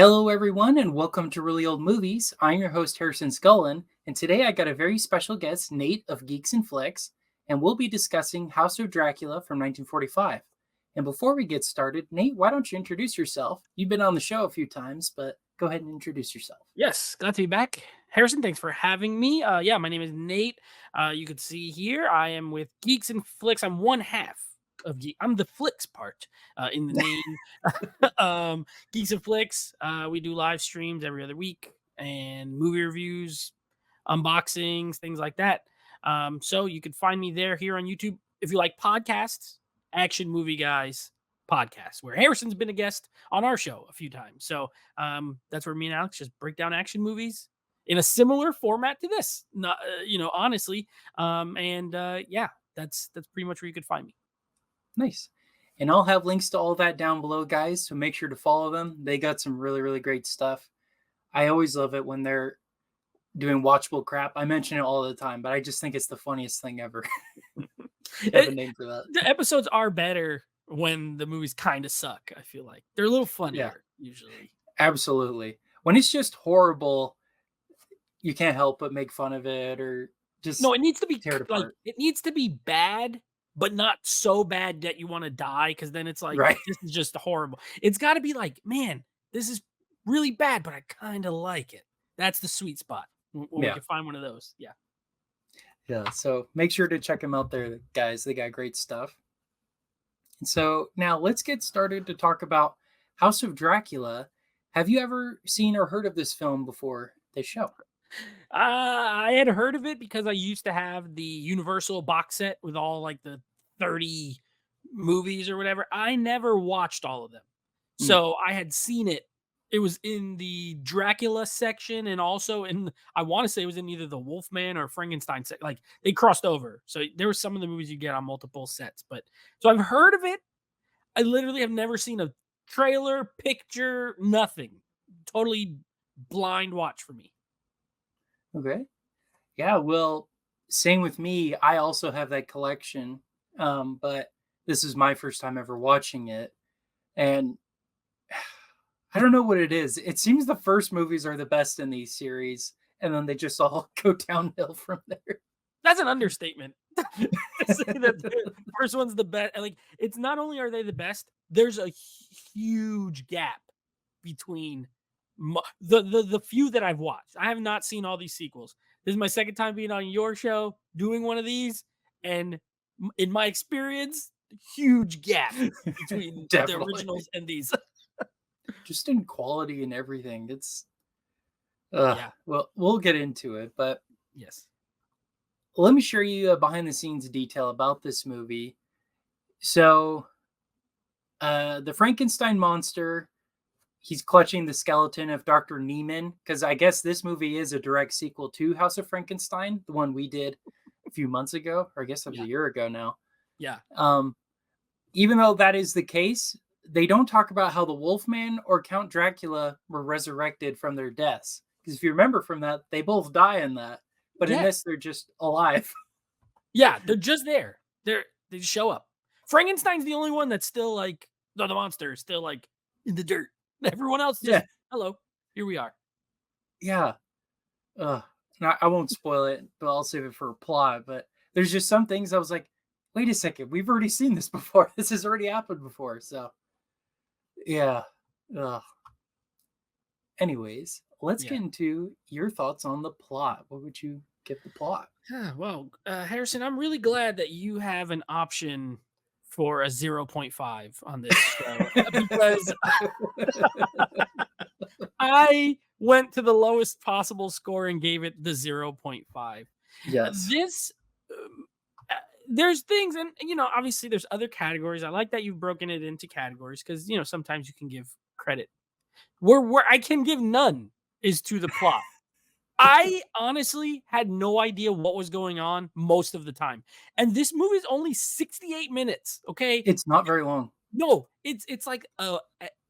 Hello, everyone, and welcome to Really Old Movies. I'm your host, Harrison Scullin, and today I got a very special guest, Nate of Geeks and Flix, and we'll be discussing House of Dracula from 1945. And before we get started, Nate, why don't you introduce yourself? You've been on the show a few times, but go ahead and introduce yourself. Yes, glad to be back. Harrison, thanks for having me. My name is Nate. You can see here I am with Geeks and Flicks. I'm one half of Geek. I'm the Flicks part in the name. Geeks and Flicks. We do live streams every other week and movie reviews, unboxings, things like that. So you can find me there here on YouTube if you like podcasts, Action Movie Guys podcast, where Harrison's been a guest on our show a few times. So that's where me and Alex just break down action movies in a similar format to this. Not, honestly. That's pretty much where you could find me. Nice. And I'll have links to all that down below, guys, so make sure to follow them. They got some really, really great stuff. I always love it when they're doing watchable crap. I mention it all the time, but I just think it's the funniest thing ever. I have a name for that. The episodes are better when the movies kind of suck. I feel like they're a little funnier usually. Absolutely. When it's just horrible, you can't help but make fun of it or just No, it needs to be tear it like apart. it needs to be bad, but not so bad that you want to die. Because then it's like Right. this is just horrible. It's got to be like, man, this is really bad, but I kind of like it. That's the sweet spot when we can find one of those. Yeah. Yeah. So make sure to check them out there, guys. They got great stuff. And so now let's get started to talk about House of Dracula. Have you ever seen or heard of this film before this show? I had heard of it because I used to have the Universal box set with all like the 30 movies or whatever. I never watched all of them. So I had seen it. It was in the Dracula section and also I want to say it was in either the Wolfman or Frankenstein set. Like they crossed over. So there were some of the movies you get on multiple sets. But so I've heard of it. I literally have never seen a trailer, picture, nothing. Totally blind watch for me. Okay. Yeah, well, same with me. I also have that collection, but this is my first time ever watching it. And I don't know what it is. It seems the first movies are the best in these series, and then they just all go downhill from there. That's an understatement. To say that the first one's the best. Like, it's not only are they the best, there's a huge gap between the few that I've watched. I have not seen all these sequels. This is my second time being on your show doing one of these, and in my experience, huge gap between the originals and these. Just in quality and everything. It's well, we'll get into it, but yes. Let me show you a behind the scenes detail about this movie. So, the Frankenstein monster, he's clutching the skeleton of Dr. Neiman, because I guess this movie is a direct sequel to House of Frankenstein, the one we did a few months ago, or I guess it was a year ago now. Yeah. Even though that is the case, they don't talk about how the Wolfman or Count Dracula were resurrected from their deaths. Because if you remember from that, they both die in that. But in this, they're just alive. Yeah, they're just there. They just show up. Frankenstein's the only one that's still like the monster is still like in the dirt. Everyone else just hello, here we are. Yeah. I won't spoil it, but I'll save it for a plot. But there's just some things I was like, wait a second, we've already seen this before. This has already happened before. So yeah. Anyways, let's get into your thoughts on the plot. What would you give the plot? Well, Harrison, I'm really glad that you have an option for a 0.5 on this show because I went to the lowest possible score and gave it the 0.5. Yes. There's things, and obviously there's other categories. I like that you've broken it into categories because sometimes you can give credit. Where I can give none is to the plot. I honestly had no idea what was going on most of the time. And this movie is only 68 minutes, okay? It's not very long. No, it's like a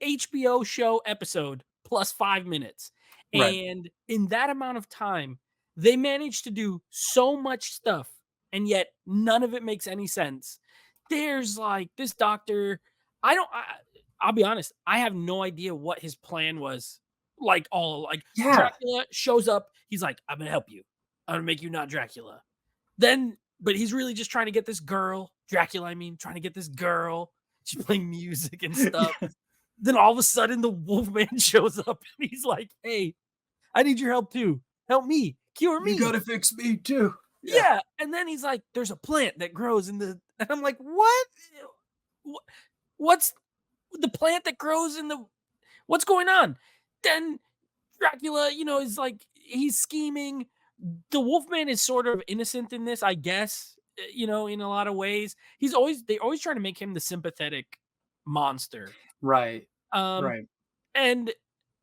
HBO show episode plus 5 minutes. Right. And in that amount of time, they managed to do so much stuff, and yet none of it makes any sense. There's like this doctor, I'll be honest, I have no idea what his plan was. Like Yeah. Dracula shows up, he's like, "I'm gonna help you. I'm gonna make you not Dracula." But he's really just trying to get this girl, Dracula, I mean, trying to get this girl. She's playing music and stuff. Yeah. Then all of a sudden, the Wolfman shows up and he's like, "Hey, I need your help too. Help me, cure You me." gotta fix me too. Yeah. Yeah. And then he's like, "There's a plant that grows in the," and I'm like, "What? Wh- What's the plant that grows in the, what's going on?" Then Dracula, is like, he's scheming. The Wolfman is sort of innocent in this, I guess, in a lot of ways. They always try to make him the sympathetic monster. Right. Um, Right. and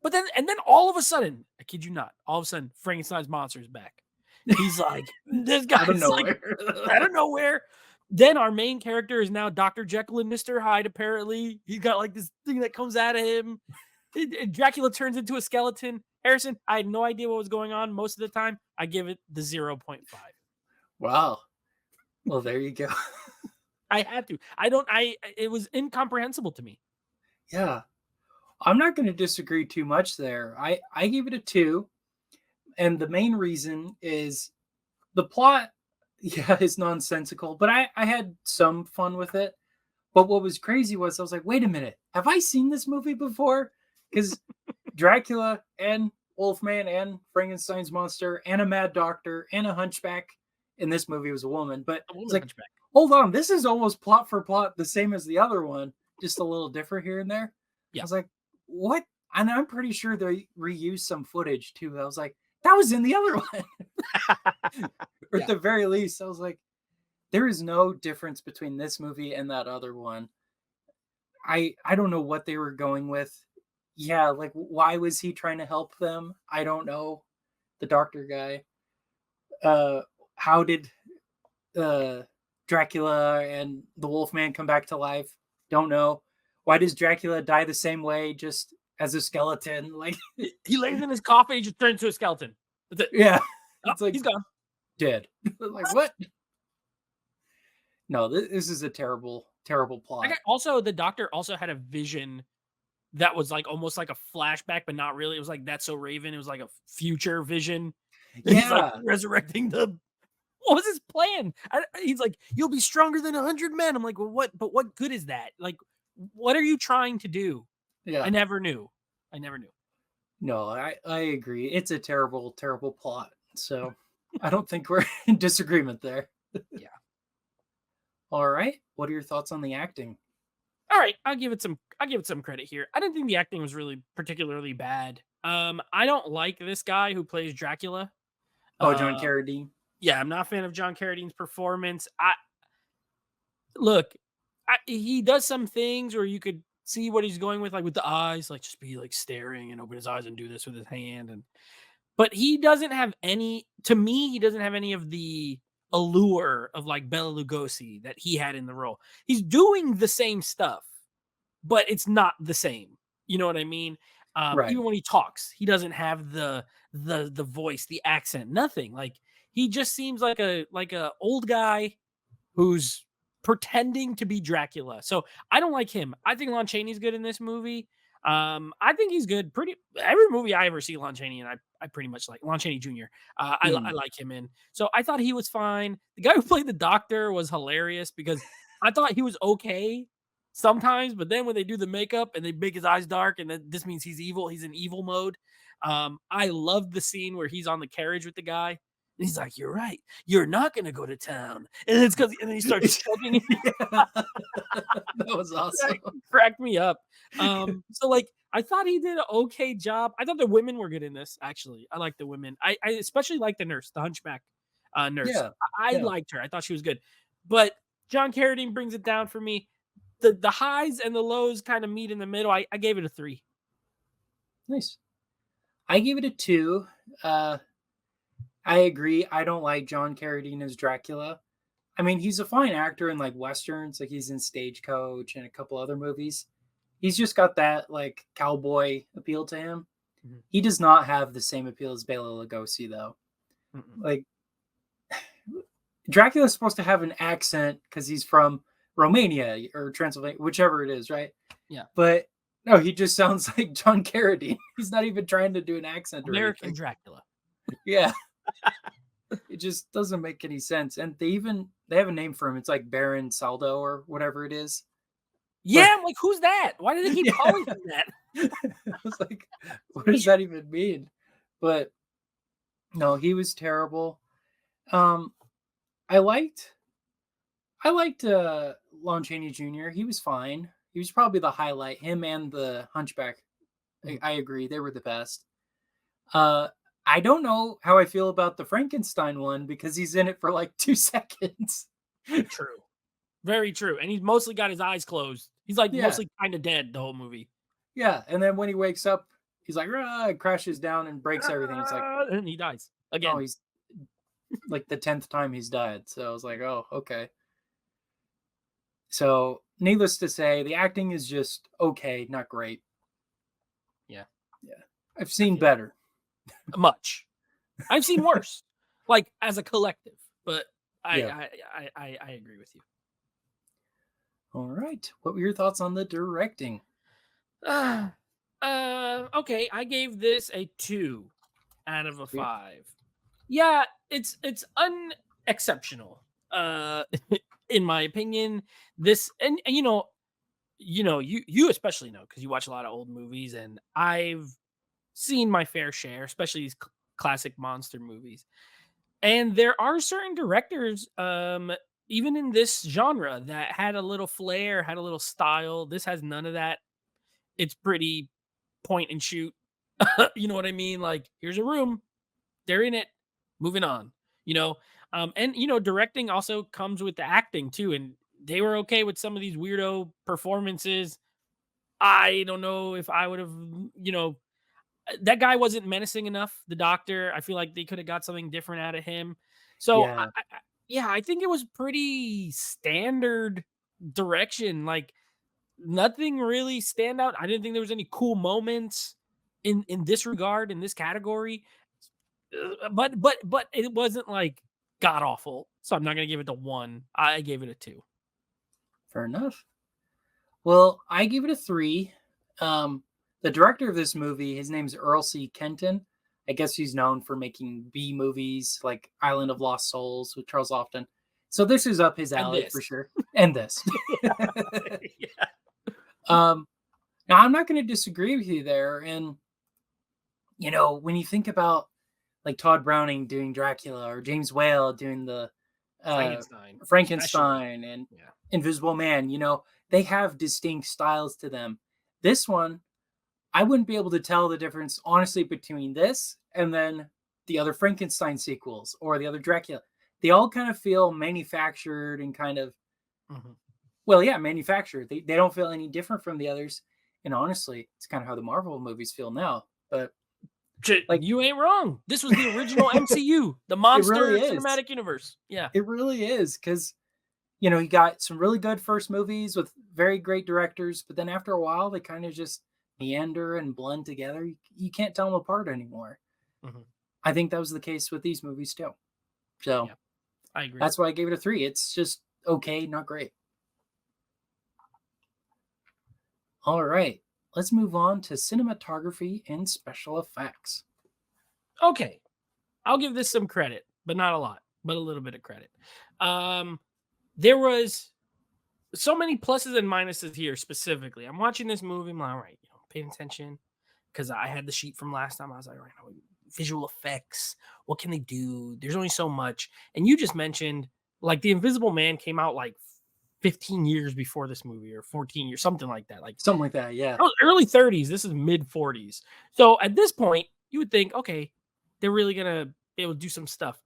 and then all of a sudden, I kid you not, all of a sudden Frankenstein's monster is back. He's like, this Out of guy's like nowhere. out of nowhere. Then our main character is now Dr. Jekyll and Mr. Hyde, apparently. He's got like this thing that comes out of him. Dracula turns into a skeleton. Harrison, I had no idea what was going on most of the time. I give it the 0.5. Wow. Well, there you go. I had to. It was incomprehensible to me. Yeah. I'm not going to disagree too much there. I gave it a 2, and the main reason is the plot, yeah, is nonsensical, but I had some fun with it. But what was crazy was I was like, wait a minute, have I seen this movie before? Because Dracula and Wolfman and Frankenstein's monster and a mad doctor and a hunchback in this movie was a woman. But A it's woman like, hunchback. hold on, this is almost plot for plot the same as the other one, just a little different here and there. I Yeah. was like, what? And I'm pretty sure they reused some footage too. I was like, that was in the other one. Or at the very least, I was like, there is no difference between this movie and that other one. I don't know what they were going with. Yeah, like why was he trying to help them? I don't know. The doctor guy. How did Dracula and the Wolfman come back to life? Don't know. Why does Dracula die the same way, just as a skeleton? Like, He lays in his coffin, he just turns into a skeleton. That's it. yeah, Oh, it's like he's gone. dead. Like what? No, this is a terrible, terrible plot. Also, the doctor also had a vision that was like almost like a flashback, but not really. It was like That's So Raven. It was like a future vision. He's like Yeah, resurrecting the. What was his plan? He's like, "You'll be stronger than 100 men." I'm like, "Well, what? But what good is that? Like, what are you trying to do?" yeah. I never knew. I never knew. No, I agree. It's a terrible, terrible plot. So I don't think we're in disagreement there. Yeah. All right. What are your thoughts on the acting? All right, I'll give it some credit here. I didn't think the acting was really particularly bad. I don't like this guy who plays Dracula. Oh, John Uh, Carradine. yeah, I'm not a fan of John Carradine's performance. I look, he does some things where you could see what he's going with, like with the eyes, like just be like staring and open his eyes and do this with his hand, and but he doesn't have any. To me, he doesn't have any of the allure of like Bela Lugosi that he had in the role. He's doing the same stuff, but it's not the same. You know what I mean? Right. Even when he talks, he doesn't have the voice, the accent, nothing. Like he just seems like a old guy who's pretending to be Dracula. So I don't like him. I think Lon Chaney's good in this movie. I think he's good. Pretty every movie I ever see Lon Chaney in, I pretty much like Lon Chaney Jr. I Mm. like him in. So I thought he was fine. The guy who played the doctor was hilarious because I thought he was okay sometimes, but then when they do the makeup and they make his eyes dark, and then this means he's evil. He's in evil mode. I loved the scene where he's on the carriage with the guy. And he's like, "You're right. You're not gonna go to town." And it's because and then he starts choking. Yeah. That was awesome. Cracked me up. So like I thought he did an okay job. I thought the women were good in this. Actually, I like the women. I especially like the nurse, the hunchback nurse. Yeah. I Yeah. liked her. I thought she was good. But John Carradine brings it down for me. The highs and the lows kind of meet in the middle. I gave it a 3. Nice. I gave it a 2. I agree. I don't like John Carradine as Dracula. I mean, he's a fine actor in like westerns, like he's in Stagecoach and a couple other movies. He's just got that like cowboy appeal to him. Mhm. He does not have the same appeal as Bela Lugosi, though. Mm-mm. Like Dracula's supposed to have an accent because he's from Romania or Transylvania, whichever it is, right? Yeah. But No, he just sounds like John Carradine. He's not even trying to do an accent or American anything. Dracula. Yeah. It just doesn't make any sense. And they have a name for him. It's like Baron Saldo or whatever it is. Yeah, I'm like, who's that? Why do they keep calling him that? I was like, what does that even mean? But no, he was terrible. Um, I liked Lon Chaney Jr. He was fine. He was probably the highlight. Him and the Hunchback. I agree, they were the best. I don't know how I feel about the Frankenstein one because he's in it for like 2 seconds. True. Very true. And he's mostly got his eyes closed. He's like Yeah. mostly kind of dead the whole movie. Yeah, and then when he wakes up, he's like, "Rah," crashes down and breaks everything. It's like, And he dies oh, again. he's like the 10th time he's died. So I was like, oh, okay. So needless to say, the acting is just okay, not great. Yeah. Yeah. I've seen better. Much. I've seen worse, like as a collective, but I agree with you. All right. What were your thoughts on the directing? Okay, I gave this a 2 out of a Sweet. 5. Yeah, it's unexceptional. In my opinion, this and you especially know because you watch a lot of old movies, and I've seen my fair share, especially these classic monster movies. And there are certain directors, even in this genre, that had a little flair, had a little style. This has none of that. It's pretty point and shoot. You know what I mean? Like, here's a room, they're in it, moving on. You know, and directing also comes with the acting too, and they were okay with some of these weirdo performances. I don't know if I would have, that guy wasn't menacing enough. The doctor, I feel like they could have got something different out of him. So, Yeah. yeah, I think it was pretty standard direction. Like nothing really stand out. I didn't think there was any cool moments in this regard in this category. But it wasn't like god awful. So I'm not gonna give it a 1. I gave it a 2. Fair enough. Well, I give it a 3. The director of this movie, his name's Erle C. Kenton. I guess he's known for making B movies like Island of Lost Souls with Charles Lofton. So this is up his And alley this. for sure. And this. Yeah. Now I'm not going to disagree with you there. And when you think about like Todd Browning doing Dracula or James Whale doing the Frankenstein and Invisible Man, they have distinct styles to them. This one, I wouldn't be able to tell the difference, honestly, between this and then the other Frankenstein sequels or the other Dracula. They all kind of feel manufactured and kind of, manufactured. They don't feel any different from the others. And honestly, it's kind of how the Marvel movies feel now. But like, you ain't wrong. This was the original MCU, the monster cinematic universe. Yeah, it really is because you got some really good first movies with very great directors, but then after a while, they kind of just meander and blend together. You can't tell them apart anymore. I think that was the case with these movies too. So I agree. That's why I gave it a 3. It's just okay, not great. All right, let's move on to cinematography and special effects. Okay, I'll give this some credit, but not a lot, but a little bit of credit. There was so many pluses and minuses here specifically. I'm watching this movie, I'm like, all right, paying attention because I had the sheet from last time. I was like, all right, visual effects, what can they do? There's only so much. And you just mentioned like The Invisible Man came out like 15 years before this movie or 14 years, something like that. Like something like that, yeah. Early 30s. This is mid 40s. So at this point, you would think, okay, they're really gonna be able to do some stuff.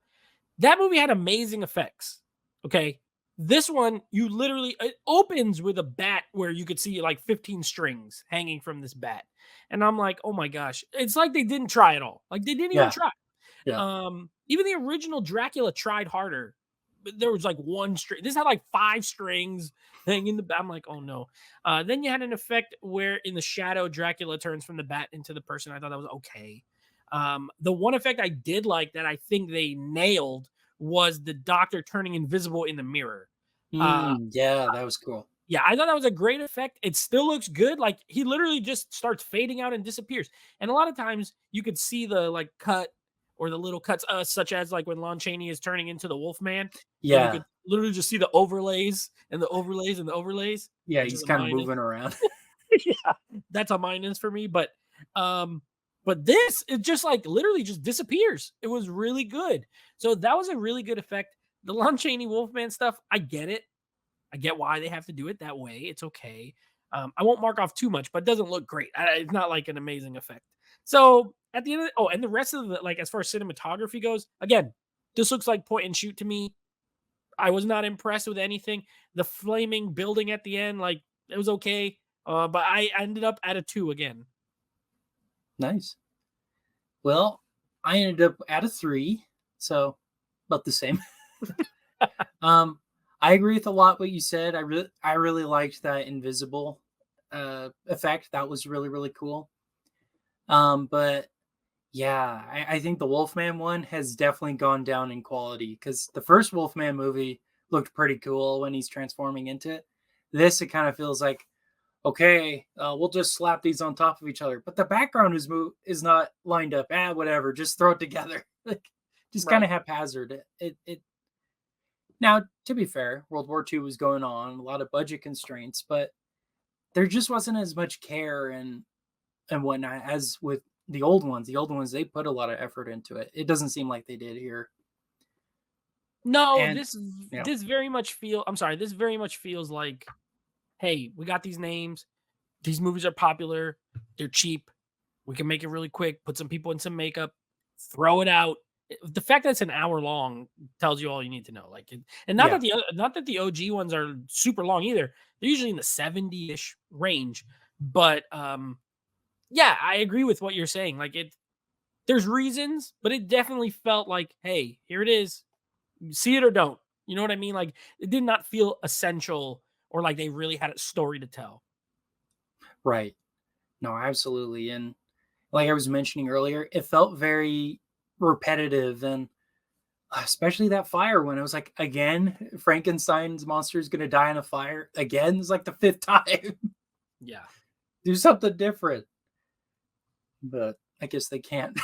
That movie had amazing effects. Okay. This one, it opens with a bat where you could see like 15 strings hanging from this bat. And I'm like, oh my gosh. It's like they didn't try at all. Like they didn't even try. Yeah. Even the original Dracula tried harder. But there was like one string. This had like 5 strings hanging in the bat. I'm like, oh no. Then you had an effect where in the shadow, Dracula turns from the bat into the person. I thought that was okay. The one effect I did like that I think they nailed was the doctor turning invisible in the mirror. Yeah, that was cool. Yeah, I thought that was a great effect. It still looks good. Like he literally just starts fading out and disappears. And a lot of times you could see the like cut or the little cuts, such as like when Lon Chaney is turning into the Wolfman, and you Yeah. could literally just see the overlays and the overlays and the overlays, Yeah, which is he's a kind of minus. moving around. Yeah, that's a minus for me. Um, but this it just like literally just disappears. It was really good. So that was a really good effect. The Lon Chaney Wolfman stuff, I get it. I get why they have to do it that way. It's okay. I won't mark off too much, but it doesn't look great. It's not like an amazing effect. So at the end of the, oh, and the rest of the like as far as cinematography goes, again, this looks like point and shoot to me. I was not impressed with anything. The flaming building at the end, like it was okay, but I ended up at a 2 again. Nice. Well, I ended up at a 3, so about the same. um, I agree with a lot what you said. I really liked that invisible effect. That was really really cool. But yeah, I think the Wolfman one has definitely gone down in quality because the first Wolfman movie looked pretty cool when he's transforming into it. This it kind of feels like okay, we'll just slap these on top of each other, but the background is not lined up. Whatever, just throw it together, like just kind Right. of haphazard. It now to be fair, World War II was going on, a lot of budget constraints, but there just wasn't as much care and whatnot as with the old ones. The old ones they put a lot of effort into it. It doesn't seem like they did here. No, And yeah, this very much feel. I'm sorry. This very much feels like, hey, we got these names. These movies are popular. They're cheap. We can make it really quick. Put some people in some makeup. Throw it out. The fact that it's an hour long tells you all you need to know. Like, and not yeah, that not that the OG ones are super long either. They're usually in the 70-ish range. But yeah, I agree with what you're saying. Like it, there's reasons, but it definitely felt like, hey, here it is. See it or don't. You know what I mean? Like it did not feel essential or like they really had a story to tell. right. No, absolutely. And like I was mentioning earlier, it felt very repetitive and especially that fire when it was like again, Frankenstein's monster is gonna die in a fire again. It's like the fifth time. Yeah. Do something different. But I guess they can't.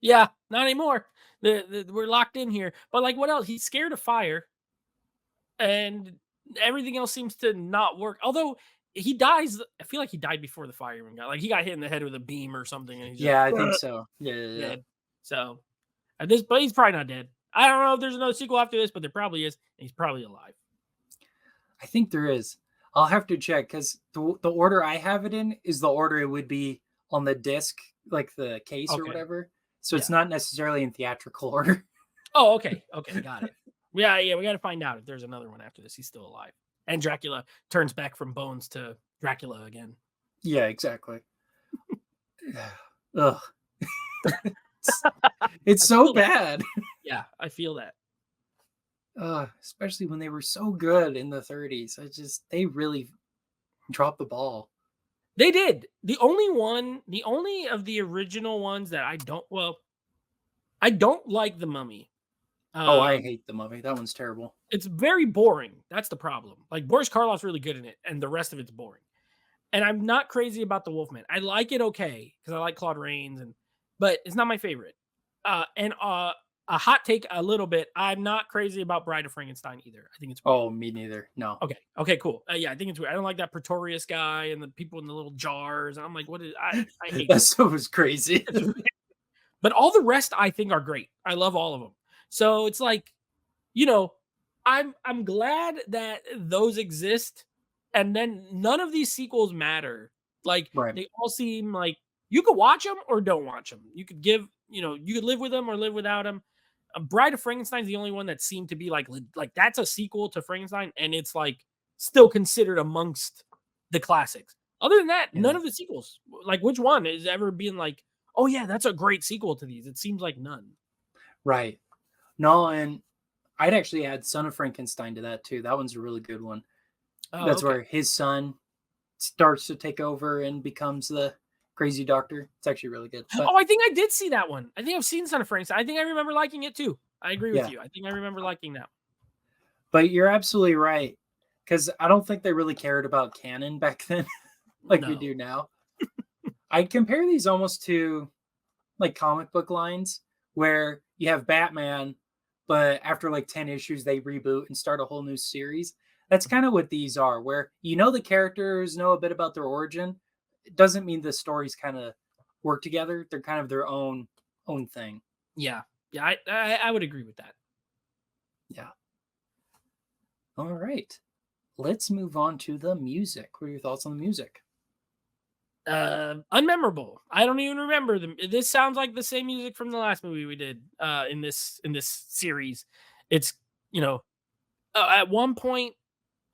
Yeah, not anymore. We're locked in here. But like, what else? He's scared of fire, and everything else seems to not work. Although he dies, I feel like he died before the fire even got. Like he got hit in the head with a beam or something, and he's just Yeah, I think so. Yeah, yeah, yeah. dead. So at this, but he's probably not dead. I don't know if there's another sequel after this, but there probably is, and he's probably alive. I think there is. I'll have to check because the order I have it in is the order it would be on the disc, like the case or Okay. whatever. So it's Yeah. not necessarily in theatrical order. Oh, okay. Okay, got it. Yeah, yeah. We got to find out if there's another one after this. He's still alive, and Dracula turns back from bones to Dracula again. Yeah, exactly. Ugh. it's, it's I so feel that. bad. Yeah, I feel that. Especially when they were so good in the 30s. They really dropped the ball. They did. The only of the original ones that I don't, well, I don't like The Mummy. Oh, I Um, hate the Mummy. That one's terrible. it's very boring. That's the problem. Like Boris Karloff's really good in it, and the rest of it's boring. And I'm not crazy about The Wolfman. I like it okay because I like Claude Rains, but it's not my favorite. And a hot take a little bit. I'm not crazy about Bride of Frankenstein either. I think it's weird. Oh, me neither. No. Okay. Okay. Cool. Yeah, I think it's weird. I don't like that Pretorius guy and the people in the little jars. And I'm like, what is? I hate That that. stuff was crazy. But all the rest I think are great. I love all of them. So it's like, you know, I'm glad that those exist, and then none of these sequels matter. Like Right. they all seem like you could watch them or don't watch them. You could give, you could live with them or live without them. Bride of Frankenstein is the only one that seemed to be like that's a sequel to Frankenstein, and it's like still considered amongst the classics. Other than that, none Yeah. of the sequels. Like which one is ever being like, oh yeah, that's a great sequel to these? It seems like none. Right. No, and I'd actually add Son of Frankenstein to that too. That one's a really good one. Oh, That's okay. where his son starts to take over and becomes the crazy doctor. It's actually really good. But Oh, I think I did see that one. I think I've seen Son of Frankenstein. I think I remember liking it too. I agree with yeah, you. I think I remember liking that. but you're absolutely right. because I don't think they really cared about canon back then like we No. do now. I compare these almost to like comic book lines where you have Batman, but after like 10 issues, they reboot and start a whole new series. That's kind of what these are, where the characters know a bit about their origin. It doesn't mean the stories kind of work together. They're kind of their own thing. Yeah. Yeah, I would agree with that. Yeah. All right. Let's move on to the music. What are your thoughts on the music? Unmemorable. I don't even remember them. This sounds like the same music from the last movie we did in this series. It's you know at one point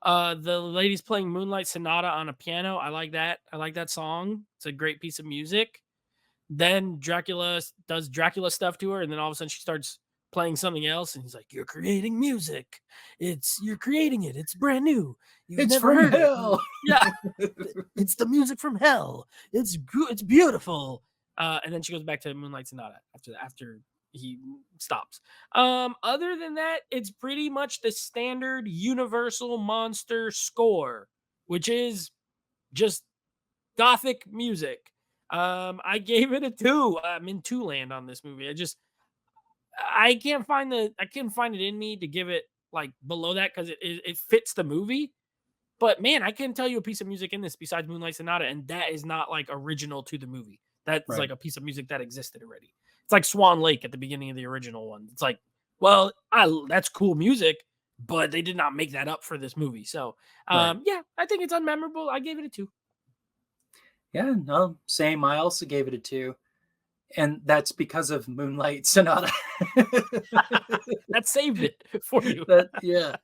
the lady's playing Moonlight Sonata on a piano. I like that. I like that song. It's a great piece of music. Then Dracula does Dracula stuff to her, and then all of a sudden she starts playing something else, and he's like, "You're creating music. You're creating it. It's brand new. You've It's never from heard it." hell. Yeah, it's the music from hell. It's beautiful. And then she goes back to Moonlight Sonata after he stops. Other than that, it's pretty much the standard Universal monster score, which is just gothic music. I gave it a 2. I'm in 2 land on this movie. I can't find it in me to give it like below that because it fits the movie. But man, I can't tell you a piece of music in this besides Moonlight Sonata, and that is not like original to the movie. That's Right. like a piece of music that existed already. It's like Swan Lake at the beginning of the original one. It's like, well, that's cool music, but they did not make that up for this movie. So, Right. yeah, I think it's unmemorable. I gave it a 2. Yeah, no, same. I also gave it a 2. And that's because of Moonlight Sonata. That saved it for you. Yeah.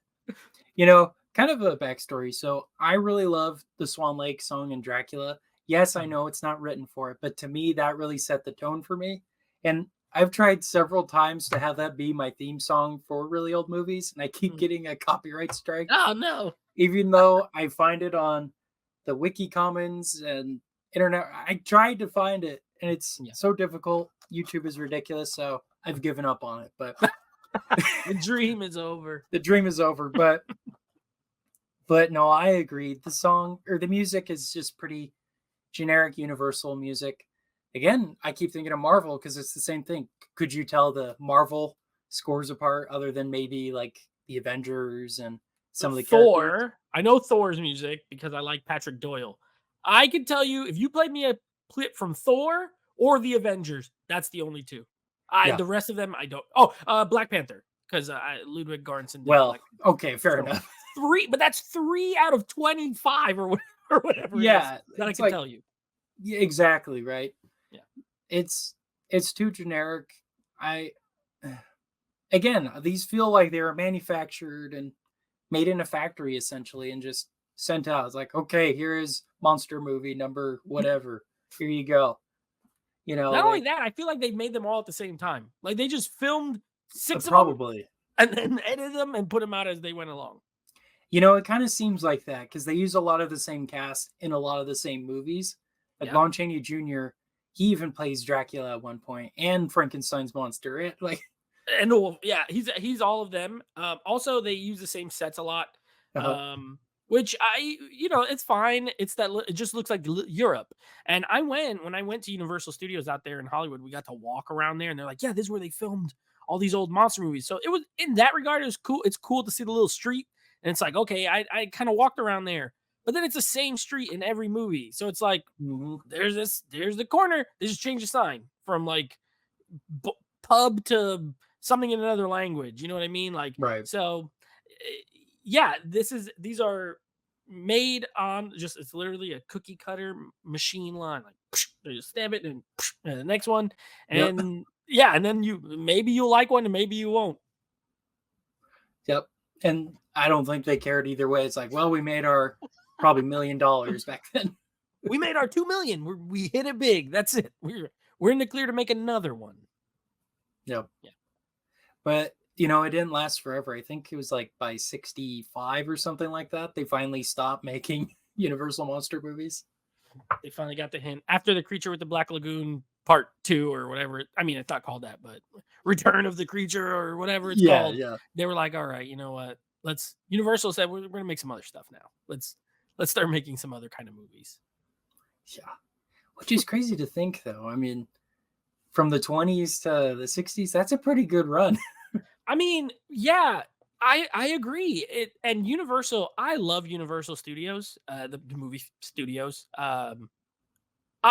Kind of a backstory. So I really love the Swan Lake song in Dracula. Yes, I know it's not written for it, but to me, that really set the tone for me. And I've tried several times to have that be my theme song for really old movies, and I keep Mm. getting a copyright strike, Oh no. even though I find it on the Wiki Commons and internet. I tried to find it, and it's Yeah. so difficult. YouTube is ridiculous, so I've given up on it. But The dream is over. the dream is over. But no, I agree. The song or the music is just pretty generic, universal music. Again, I keep thinking of Marvel because it's the same thing. Could you tell the Marvel scores apart other than maybe like the Avengers and some of the characters? Thor. I know Thor's music because I like Patrick Doyle. I can tell you if you played me a clip from Thor or the Avengers, that's the only 2. Yeah. The rest of them I don't. Oh, Black Panther because Ludwig Göransson did Well, Black Panther. okay, fair So enough. 3, but that's 3 out of 25 or whatever it is Yeah, that I it's can like tell you. yeah, exactly right. Yeah. It's too generic. I again, these feel like they were manufactured and made in a factory essentially and just sent out. It's like, okay, here is monster movie number whatever. Here you go. Not only Like that, I feel like they made them all at the same time. Like they just filmed 6 of them probably. and then edited them and put them out as they went along. It kind of seems like that because they use a lot of the same cast in a lot of the same movies. Like Yeah. Lon Chaney Jr., he even plays Dracula at one point and Frankenstein's monster. Like, And yeah, he's all of them. Also, they use the same sets a lot, uh which it's fine. It's that it just looks like Europe. And when I went to Universal Studios out there in Hollywood, we got to walk around there, and they're like, "Yeah, this is where they filmed all these old monster movies." So it was in that regard, it was cool. It's cool to see the little street, and it's like, okay, I kind of walked around there, but then it's the same street in every movie. So it's like mhm. there's the corner. They just changed the sign from like pub to something in another language. You know what I mean? Like, Right. so yeah, these are made on just it's literally a cookie cutter machine line. Like they just stamp it and the next one, Yep. and yeah, and then maybe you'll like one and maybe you won't. Yep. And I don't think they cared either way. It's like, well, we made our probably $1 million back then. We made our 2 million. We hit it big. That's it. We're in the clear to make another one. Yep. Yeah. But it didn't last forever. I think it was like by 65 or something like that. They finally stopped making Universal monster movies. They finally got the hint after the Creature with the Black Lagoon Part 2 or whatever. I mean, it's not called that, but Return of the Creature or whatever it's Yeah, called. yeah. They were like, all right, you know what? Universal said we're gonna make some other stuff now. Let's start making some other kind of movies. Yeah. Which is crazy to think, though. I mean, from the 20s to the 60s, that's a pretty good run. I mean, yeah, I agree. And Universal, I love Universal Studios, the movie studios. Uh,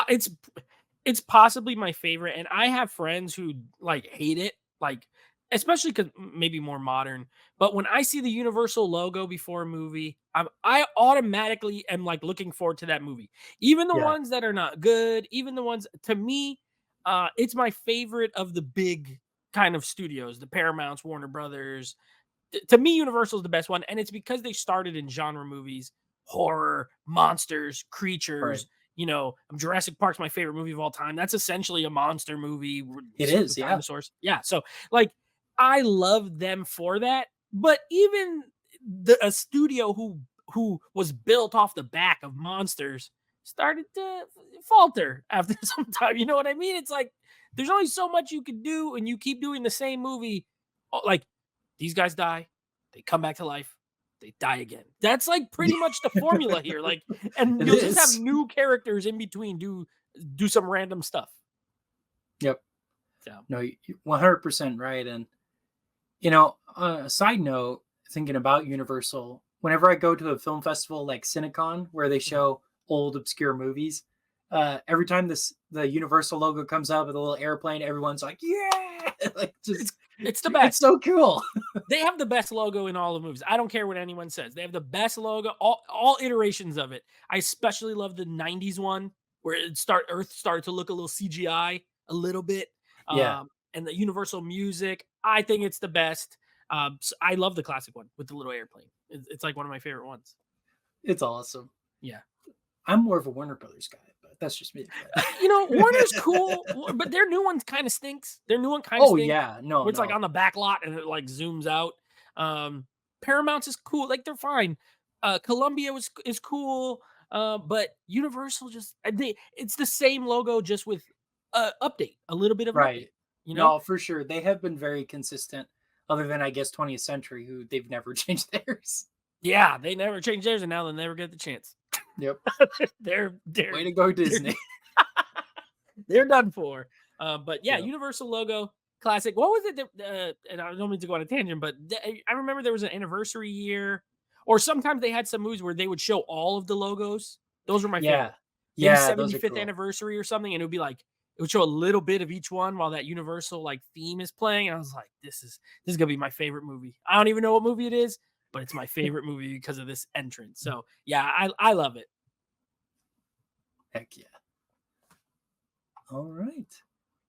it's it's possibly my favorite, and I have friends who like hate it, like especially because maybe more modern. But when I see the Universal logo before a movie, I automatically am like looking forward to that movie. Even the Yeah. ones that are not good, even the ones to me, it's my favorite of the big kind of studios, the Paramounts, Warner Brothers. To me, Universal is the best one, and it's because they started in genre movies, horror, monsters, Right. creatures. Jurassic Park's my favorite movie of all time. That's essentially a monster movie It is. with Yeah. dinosaurs. Yeah, so like I love them for that. But even a studio who was built off the back of monsters started to falter after some time. You know what I mean? It's like there's only so much you can do, and you keep doing the same movie. Like these guys die, they come back to life, they die again. That's like pretty much the formula here. Like, and It you'll just have is. new characters in between do some random stuff. Yep. So No, you're 100% right. And, a side note, thinking about Universal, whenever I go to a film festival like Cinecon, where they mhm. show old, obscure movies, every time the Universal logo comes up with a little airplane, everyone's like, yeah! Like, it's just, it's the it's best. so cool. They have the best logo in all the movies. I don't care what anyone says. They have the best logo, all iterations of it. I especially love the '90s one where Earth started to look a little CGI a little bit. Yeah, And the Universal music, I think it's the best. So I love the classic one with the little airplane. It's like one of my favorite ones. it's awesome. Yeah. I'm more of a Warner Brothers guy, but that's just me. Warner's cool, but their new one kind of stinks. Their new one kind of Oh, stinks. yeah. No, Where it's like no. on the back lot and it like zooms out. Um, Paramount's is cool, like they're fine. Columbia is cool, but Universal it's the same logo just with update, a little bit of an Right. update. You know? No, for sure. They have been very consistent, other than, I guess, 20th Century, who they've never changed theirs. Yeah, they never changed theirs, and now they'll never get the chance. Yep. they're they're Way to go, they're Disney. they're done for. But yeah, Yep. Universal logo, classic. What was it that, and I don't mean to go on a tangent, but I remember there was an anniversary year, or sometimes they had some movies where they would show all of the logos. Those were my favorite. Yeah. Maybe Yeah, those are 75th cool. anniversary or something, and it would be like it would show a little bit of each one while that Universal like theme is playing. And I was like, this is gonna be my favorite movie. I don't even know what movie it is, but it's my favorite movie because of this entrance. So yeah, I love it. Heck yeah. All right.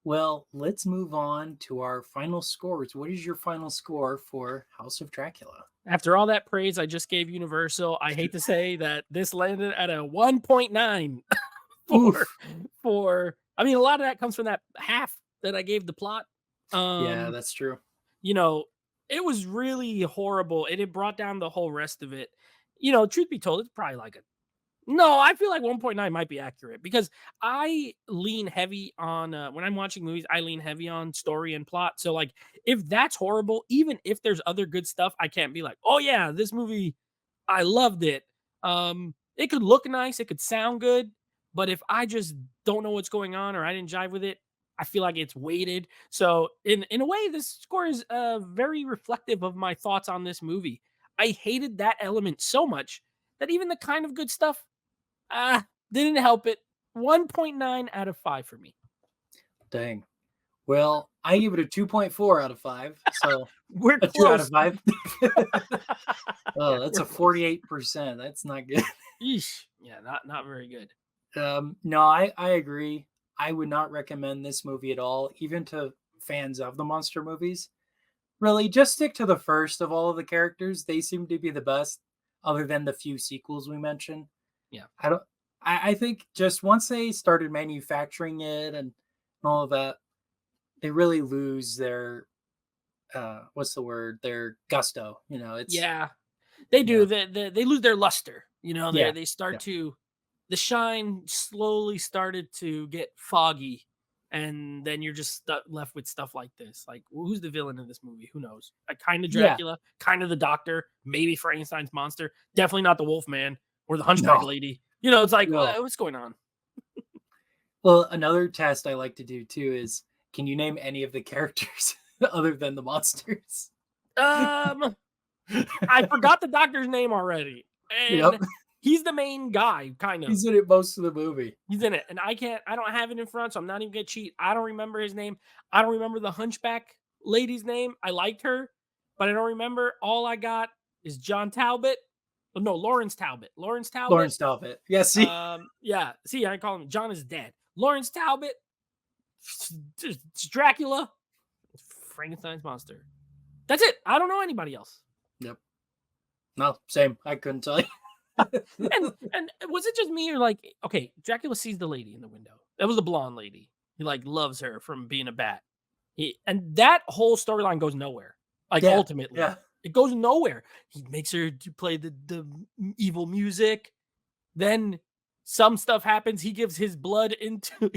Well, let's move on to our final scores. What is your final score for House of Dracula? After all that praise I just gave Universal, I hate to say that this landed at a 1.9 for Oof. I mean, a lot of that comes from that half that I gave the plot. Yeah, Um, that's true. you know, it was really horrible and it brought down the whole rest of it. Truth be told, it's probably like a no, I feel like 1.9 might be accurate because I lean heavy on when I'm watching movies, I lean heavy on story and plot. So like if that's horrible, even if there's other good stuff, I can't be like, "Oh yeah, this movie I loved it." It could look nice, it could sound good, but if I just don't know what's going on or I didn't jive with it, I feel like it's weighted. So in a way, this score is very reflective of my thoughts on this movie. I hated that element so much that even the kind of good stuff didn't help it. 1.9 out of 5 for me. Dang. Well, I give it a 2.4 out of 5. So We're a 2 out of close. 5. Yeah, Oh, that's we're a close. 48%. That's not good. Yeesh. Yeah, not very good. No, I agree. I would not recommend this movie at all, even to fans of the monster movies. Really, just stick to the first of all of the characters. They seem to be the best, other than the few sequels we mentioned. Yeah. I don't. I think just once they started manufacturing it and all of that, they really lose their what's the word? Their gusto. It's Yeah. They yeah, do. They lose their luster. They yeah, start yeah, to the shine slowly started to get foggy and then you're just left with stuff like this. Like, who's the villain in this movie? Who knows? Kind of Yeah. Dracula, kind of the Doctor, maybe Frankenstein's monster. Definitely not the Wolfman or the Hunchback No. lady. You know, it's like, No. what's going on? Well, another test I like to do too is, can you name any of the characters other than the monsters? I forgot the Doctor's name already, Yep. and he's the main guy, kind of. He's in it most of the movie. He's in it, and I don't have it in front, so I'm not even gonna cheat. I don't remember his name. I don't remember the Hunchback lady's name. I liked her, but I don't remember. All I got is John Talbot. Oh, no, Lawrence Talbot. Lawrence Talbot. Lawrence Talbot. Yeah, see? Yeah. See, I call him John is dead. Lawrence Talbot. Dracula. Frankenstein's monster. That's it. I don't know anybody else. Yep. No, same. I couldn't tell you. And was it just me, or like, okay, Dracula sees the lady in the window. That was the blonde lady. He like loves her from being a bat. And that whole storyline goes nowhere. Like, Yeah, ultimately, yeah. it goes nowhere. He makes her to play the evil music. Then some stuff happens. He gives his blood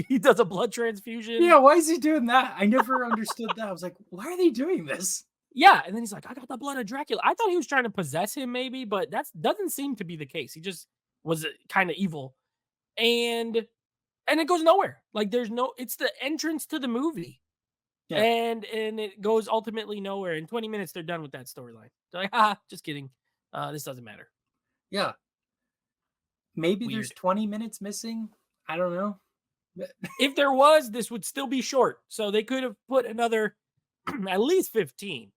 he does a blood transfusion. Yeah, why is he doing that? I never understood that. I was like, why are they doing this? Yeah, and then he's like, I got the blood of Dracula. I thought he was trying to possess him, maybe, but that doesn't seem to be the case. He just was kind of evil, and it goes nowhere. Like, it's the entrance to the movie, Yeah. and it goes ultimately nowhere. In 20 minutes, they're done with that storyline. They're like, just kidding. This doesn't matter. Yeah. Maybe Weird. there's 20 minutes missing. I don't know. If there was, this would still be short. So they could have put another at least 15.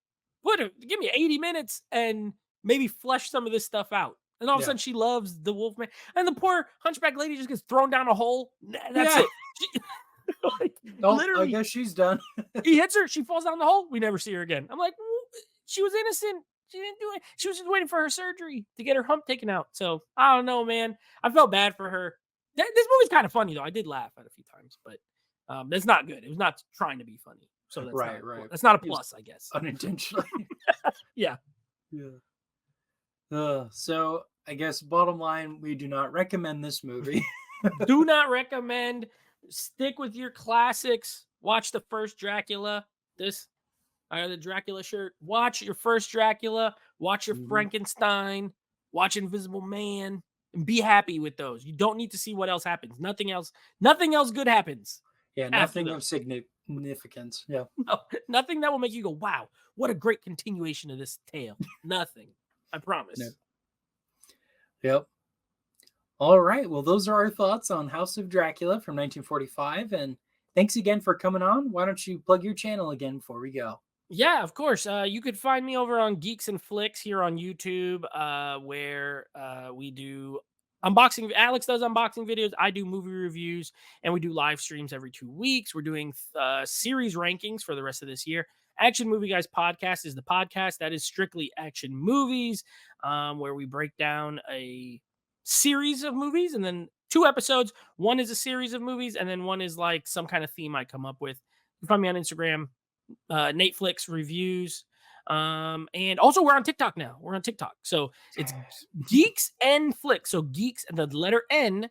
Give me 80 minutes and maybe flesh some of this stuff out. And all of a sudden she loves the Wolfman. And the poor Hunchback lady just gets thrown down a hole. That's it. Literally. I guess she's done. He hits her. She falls down the hole. We never see her again. I'm like, she was innocent. She didn't do it. She was just waiting for her surgery to get her hump taken out. So I don't know, man. I felt bad for her. This movie's kind of funny, though. I did laugh at it a few times, but that's not good. It was not trying to be funny. So that's right. That's not a plus, I guess. Unintentionally. Yeah. So I guess bottom line, we do not recommend this movie. Do not recommend. Stick with your classics. Watch the first Dracula. The Dracula shirt. Watch your first Dracula. Watch your Frankenstein. Watch Invisible Man. And be happy with those. You don't need to see what else happens. Nothing else good happens. Yeah, nothing of significance. Yeah. No, nothing that will make you go, wow, what a great continuation of this tale. Nothing. I promise. No. Yep. All right. Well, those are our thoughts on House of Dracula from 1945. And thanks again for coming on. Why don't you plug your channel again before we go? Yeah, of course. You could find me over on Geeks and Flix here on YouTube, where we do unboxing. Alex does unboxing videos. I do movie reviews, and we do live streams every 2 weeks. We're doing series rankings for the rest of this year. Action Movie Guys podcast is the podcast that is strictly action movies, where we break down a series of movies, and then 2 episodes. One is a series of movies, and then one is like some kind of theme I come up with. You can find me on Instagram. Nate Flix reviews, and also we're on TikTok now. We're on TikTok, so it's Geeks and Flix. So Geeks and the letter N,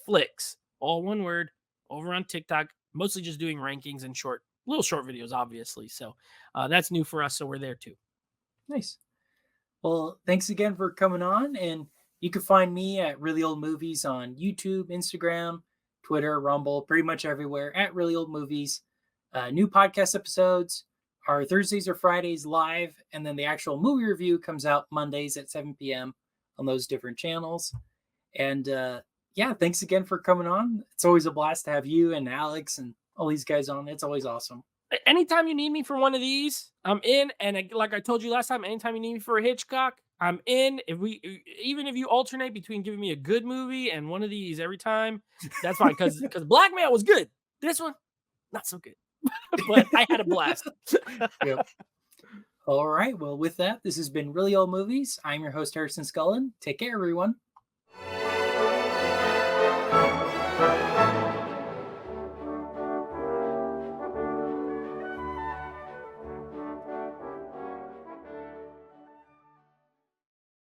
Flix, all one word. Over on TikTok, mostly just doing rankings and little short videos, obviously. So that's new for us. So we're there too. Nice. Well, thanks again for coming on, and you can find me at Really Old Movies on YouTube, Instagram, Twitter, Rumble, pretty much everywhere at Really Old Movies. New podcast episodes are Thursdays or Fridays live, and then the actual movie review comes out Mondays at 7 p.m. on those different channels. And thanks again for coming on. It's always a blast to have you and Alex and all these guys on. It's always awesome. Anytime you need me for one of these, I'm in. And like I told you last time, anytime you need me for a Hitchcock, I'm in. Even if you alternate between giving me a good movie and one of these every time, that's fine. Because Blackmail was good. This one, not so good. But I had a blast. Yep. All right. Well, with that, this has been Really Old Movies. I'm your host, Harrison Scullin. Take care, everyone.